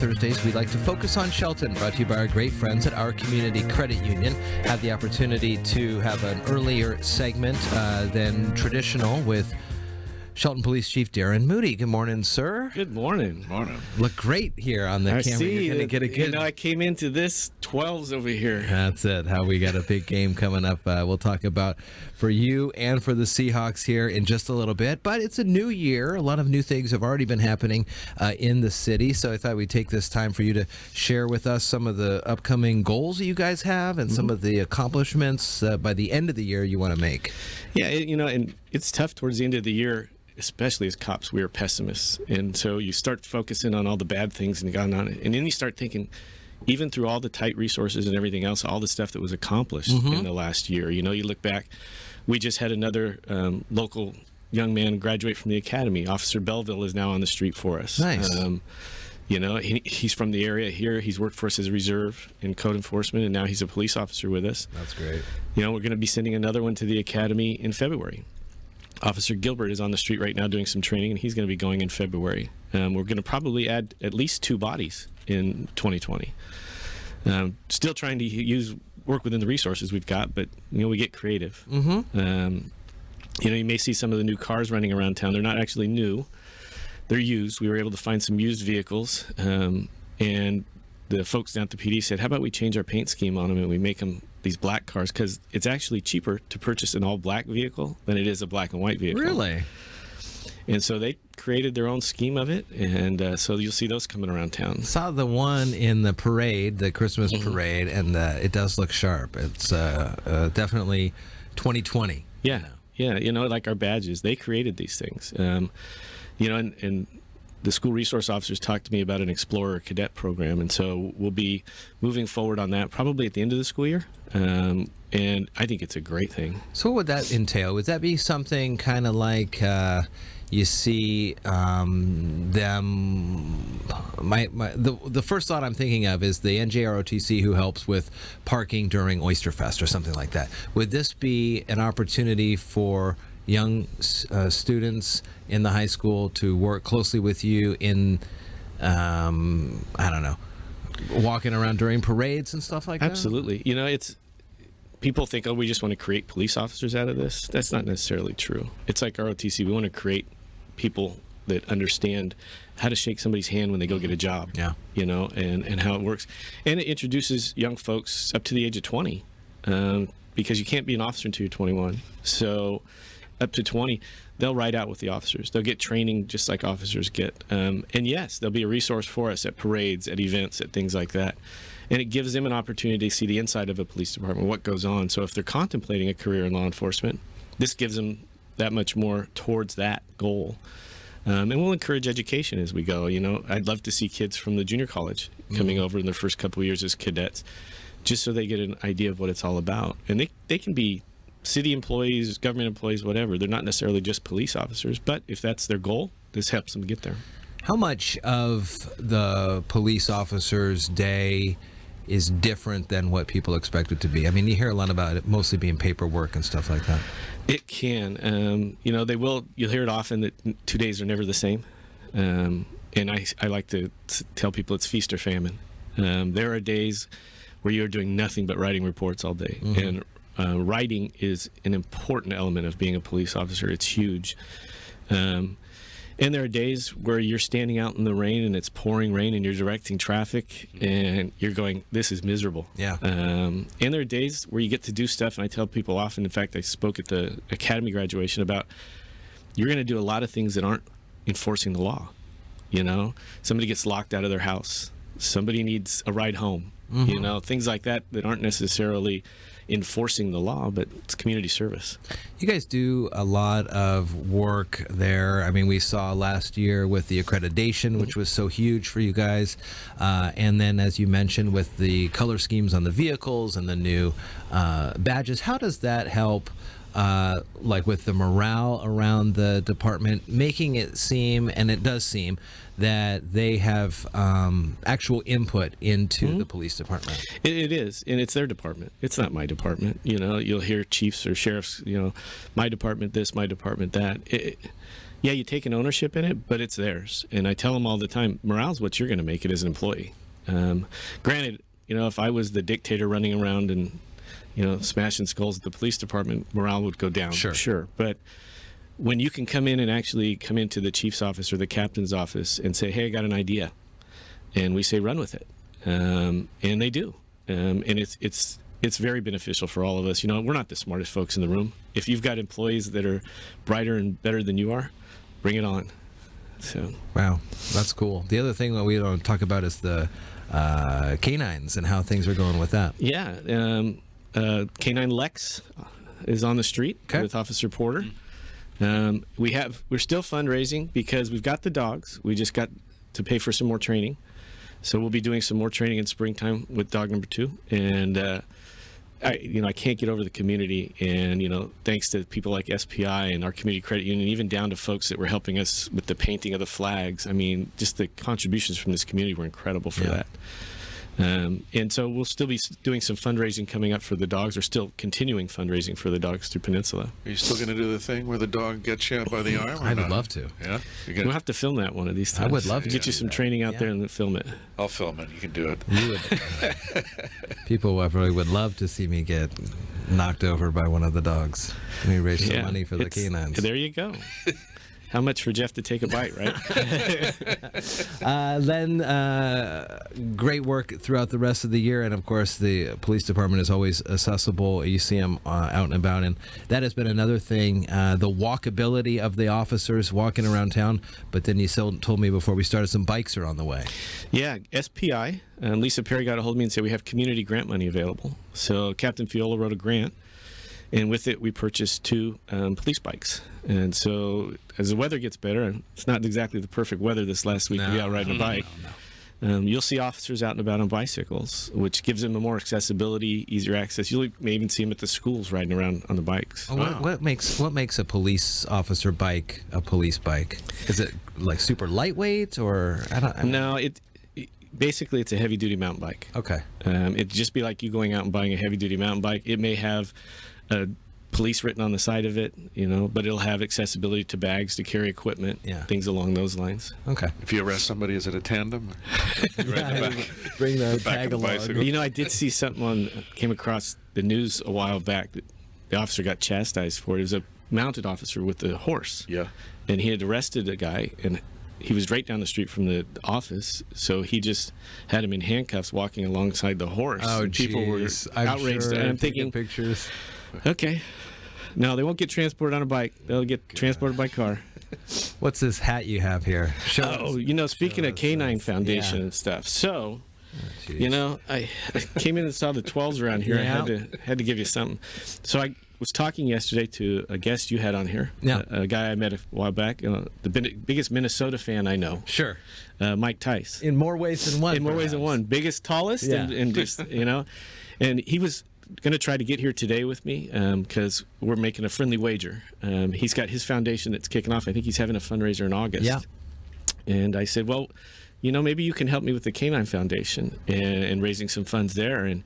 Thursdays, we like to focus on Shelton, brought to you by our great friends at our community credit union. Had the opportunity to have an earlier segment than traditional with Shelton Police Chief Darrin Moody. Good morning, sir. Good morning. Morning. Look great here on the camera. See, You're going to get a good... I came into this 12s over here. That's it. How we got a big game coming up. We'll talk about for you and for the Seahawks here in just a little bit. But it's a new year. A lot of new things have already been happening in the city. So I thought we'd take this time for you to share with us some of the upcoming goals that you guys have and some of the accomplishments by the end of the year you want to make. Yeah, and it's tough towards the end of the year. Especially as cops, we are pessimists. And so you start focusing on all the bad things and gone on it. And then you start thinking, even through all the tight resources and everything else, all the stuff that was accomplished in the last year. You know, you look back, we just had another local young man graduate from the academy. Officer Belleville is now on the street for us. Nice. You know, he's from the area here. He's worked for us as a reserve in code enforcement, and now he's a police officer with us. That's great. You know, we're going to be sending another one to the academy in February. Officer Gilbert is on the street right now doing some training, and he's going to be going in February. We're going to probably add at least 2 bodies in 2020. Still trying to work within the resources we've got, but, you know, we get creative. You know, you may see some of the new cars running around town. They're not actually new. They're used. We were able to find some used vehicles, and the folks down at the PD said, how about we change our paint scheme on them and we make them these black cars, because it's actually cheaper to purchase an all-black vehicle than it is a black and white vehicle. Really? And so they created their own scheme of it, and so you'll see those coming around town. Saw the one in the parade, the Christmas parade, and it does look sharp. It's definitely 2020. Yeah, yeah. You know, like our badges, they created these things. You know, and the school resource officers talked to me about an Explorer Cadet program, and so we'll be moving forward on that probably at the end of the school year. And I think it's a great thing. So what would that entail? Would that be something kind of like you see them? The first thought I'm thinking of is the NJROTC who helps with parking during Oyster Fest or something like that. Would this be an opportunity for young students in the high school to work closely with you in, I don't know, walking around during parades and stuff like that? Absolutely. You know, people think, oh, we just want to create police officers out of this. That's not necessarily true. It's like ROTC. We want to create people that understand how to shake somebody's hand when they go get a job. Yeah. You know, and how it works. And it introduces young folks up to the age of 20, because you can't be an officer until you're 21. So up to 20, they'll ride out with the officers. They'll get training just like officers get. And yes, they'll be a resource for us at parades, at events, at things like that. And it gives them an opportunity to see the inside of a police department, what goes on. So if they're contemplating a career in law enforcement, this gives them that much more towards that goal. And we'll encourage education as we go. You know, I'd love to see kids from the junior college coming over in their first couple of years as cadets, just so they get an idea of what it's all about. And they can be city employees, government employees, whatever. They're not necessarily just police officers, but if that's their goal, this helps them get there. How much of the police officer's day is different than what people expect it to be? I mean, you hear a lot about it mostly being paperwork and stuff like that. It can. You know, you'll hear it often that 2 days are never the same. And I like to tell people it's feast or famine. There are days where you're doing nothing but writing reports all day. And writing is an important element of being a police officer. It's huge. And there are days where you're standing out in the rain and it's pouring rain and you're directing traffic and you're going, this is miserable. Yeah. And there are days where you get to do stuff, and I tell people often, in fact, I spoke at the academy graduation about, you're going to do a lot of things that aren't enforcing the law. You know, somebody gets locked out of their house. Somebody needs a ride home. You know, things like that aren't necessarily enforcing the law, but it's community service. You guys do a lot of work there. I mean, we saw last year with the accreditation, which was so huge for you guys. And then, as you mentioned, with the color schemes on the vehicles and the new badges, how does that help like with the morale around the department, making it seem, and it does seem, that they have actual input into the police department? It is, and it's their department. It's not my department. You know, you'll hear chiefs or sheriffs, you know, my department this, my department that. yeah, you take an ownership in it, but it's theirs. And I tell them all the time, morale's what you're going to make it as an employee. Granted, if I was the dictator running around and, smashing skulls at the police department, morale would go down. Sure. But when you can come in and actually come into the chief's office or the captain's office and say, hey, I got an idea. And we say, run with it. And they do. And it's very beneficial for all of us. We're not the smartest folks in the room. If you've got employees that are brighter and better than you are, bring it on. So wow, that's cool. The other thing that we don't talk about is the canines and how things are going with that. Yeah, Canine Lex is on the street with Officer Porter. We're still fundraising because we've got the dogs. We just got to pay for some more training. So we'll be doing some more training in springtime with dog number 2. And I can't get over the community, and thanks to people like SPI and our community credit union, even down to folks that were helping us with the painting of the flags. I mean, just the contributions from this community were incredible for that. And so we'll still be doing some fundraising coming up for the dogs, or still continuing fundraising for the dogs through Peninsula. Are you still going to do the thing where the dog gets you by the arm? I would love to. Yeah? We'll have to film that one of these times. I would love to. Get you some training out there and film it. I'll film it. You can do it. You would. People probably would love to see me get knocked over by one of the dogs. We raise some money for the canines. There you go. How much for Jeff to take a bite, right? Then great work throughout the rest of the year. And, of course, the police department is always accessible. You see them out and about. And that has been another thing, the walkability of the officers walking around town. But then you told me before we started some bikes are on the way. Yeah, SPI. Lisa Perry got a hold of me and said we have community grant money available. So Captain Fiola wrote a grant. And with it, we purchased 2 police bikes. And so as the weather gets better, and it's not exactly the perfect weather this last week to be out riding a bike, you'll see officers out and about on bicycles, which gives them a more accessibility, easier access. You may even see them at the schools riding around on the bikes. What makes a police officer bike a police bike? Is it like super lightweight, or No, basically it's a heavy-duty mountain bike. Okay. It'd just be like you going out and buying a heavy-duty mountain bike. It may have police written on the side of it, but it'll have accessibility to bags to carry equipment, things along those lines. Okay. If you arrest somebody, is it a tandem? Bring the tag along. I did see something came across the news a while back that the officer got chastised for. It was a mounted officer with a horse. Yeah. And he had arrested a guy, and he was right down the street from the office, so he just had him in handcuffs walking alongside the horse. Oh, and people were outraged. Sure and I'm thinking, pictures. Okay. No, they won't get transported on a bike. They'll get transported by car. What's this hat you have here? Speaking of Canine Foundation and stuff. So, I came in and saw the 12s around here. Yeah. I had to give you something. So I was talking yesterday to a guest you had on here. Yeah. A guy I met a while back. The biggest Minnesota fan I know. Sure. Mike Tice. In more ways than one. In more ways than one. Biggest, tallest, and just, And he was going to try to get here today with me because we're making a friendly wager. He's got his foundation that's kicking off. I think he's having a fundraiser in August. Yeah. And I said, well, maybe you can help me with the Canine Foundation and raising some funds there. And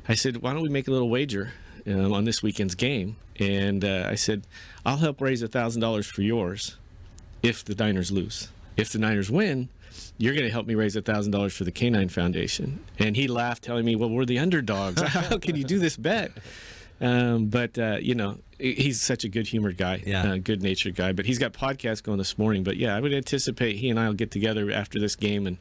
I said, why don't we make a little wager on this weekend's game? And I said, I'll help raise $1,000 for yours if the Niners lose. If the Niners win, you're going to help me raise $1,000 for the Canine Foundation. And he laughed, telling me, well, we're the underdogs. How can you do this bet? But he's such a good-humored guy, good-natured guy. But he's got podcasts going this morning. But, I would anticipate he and I will get together after this game and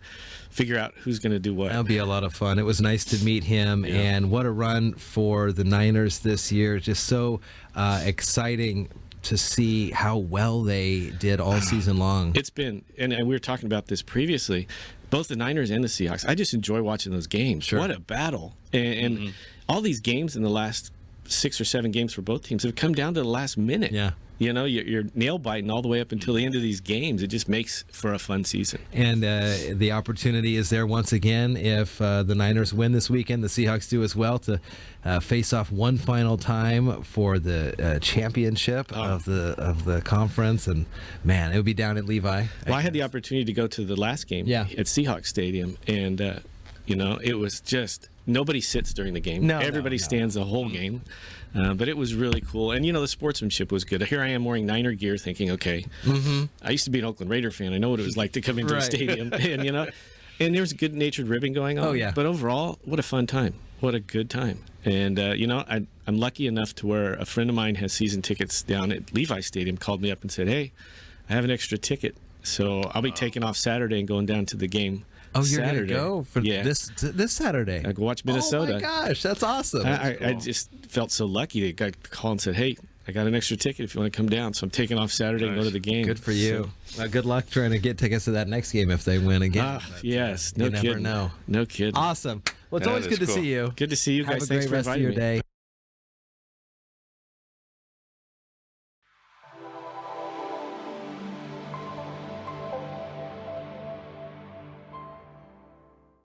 figure out who's going to do what. That'll be a lot of fun. It was nice to meet him. Yeah. And what a run for the Niners this year. Just so exciting to see how well they did all season long. It's been, and we were talking about this previously, both the Niners and the Seahawks. I just enjoy watching those games. Sure. What a battle. And all these games in the last 6 or 7 games for both teams have come down to the last minute. Yeah. You're nail biting all the way up until the end of these games. It just makes for a fun season. And the opportunity is there once again if the Niners win this weekend, the Seahawks do as well, to face off one final time for the championship of the conference. And man, it would be down at Levi. Well, I had the opportunity to go to the last game at Seahawks Stadium, and it was just nobody sits during the game. No, Everybody no. stands the whole game. But it was really cool. And, the sportsmanship was good. Here I am wearing Niner gear thinking, okay, I used to be an Oakland Raider fan. I know what it was like to come into a Right. stadium. And there was good-natured ribbing going on. Oh, yeah. But overall, what a fun time. What a good time. And, I'm lucky enough to where a friend of mine has season tickets down at Levi Stadium, called me up and said, hey, I have an extra ticket. So I'll be taking off Saturday and going down to the game. Oh, you're Saturday. gonna go for Yeah. this Saturday. I go watch Minnesota. Oh my gosh, that's awesome. I just felt so lucky. The guy called and said, hey, I got an extra ticket if you want to come down. So I'm taking off Saturday and go to the game. Good for you. Good luck trying to get tickets to that next game if they win again. Yes, no you kidding. never know. No kidding. Awesome. Well, it's That always is good to cool. see you. Good to see you Have guys. a Thanks great for rest of inviting your me. day.